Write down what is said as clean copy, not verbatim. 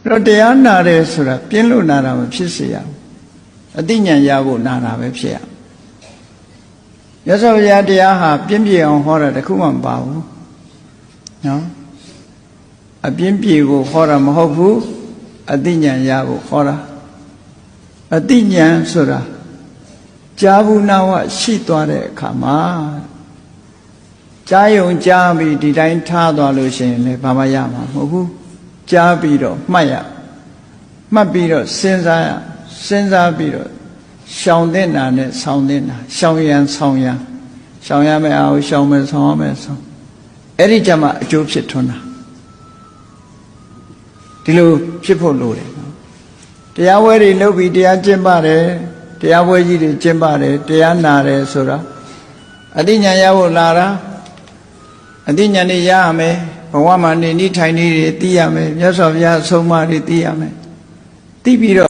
တော့တရားနာတယ်ဆိုတာပြင်းလို့နာတာမဖြစ်စေရဘူးအသိဉာဏ်ရဖို့နာတာပဲဖြစ်ရမြတ်စွာဘုရားတရားဟာပြင်းပြေအောင်ဟောတာတခုမှမပါဘူးနော်အပြင်းပြေကိုဟောတာမဟုတ်ဘူးအသိဉာဏ်ရဖို့ဟောတာအသိဉာဏ်ဆိုတာကြားဘူးနာဝရှိသွားတဲ့အခါမှာကြားယုံကြားပြီးဒီတိုင်းထားသွားလို့ရှိရင်လည်းဘာမှရမှာမဟုတ်ဘူးကြားပြီးတော့မှတ်ရမှတ်ပြီးတော့စဉ်းစားရစဉ်းစားပြီးတော့ရှောင်တဲ့နာနဲ့ဆောင်းတဲ့နာရှောင်ရန်ဆောင်းရန်ရှောင်ရမယ်အောင်ရှောင်မယ်ဆောင်းရမယ်ဆောင်းအဲ့ဒီကြမှာအကျိုးဖြစ်ထွန်းတာဒီလိုဖြစ်ဖို့လိုတယ်နော်တရားဝဲတွေလုပ်ပြီးတရားကျင့်ပါတယ်တရားဝဲကြီးတွေကျင့်ပါတယ်တရားနာတယ်ဆိုတာအသိဉာဏ်ရဖို့လာတာအသိဉာဏ်တွေရရမယ်ဘဝမှာနေထိုင်နေတွေသိရမယ်မြတ်စွာဘုရားအဆုံးအမတွေသိရမယ်သိပြီးတော့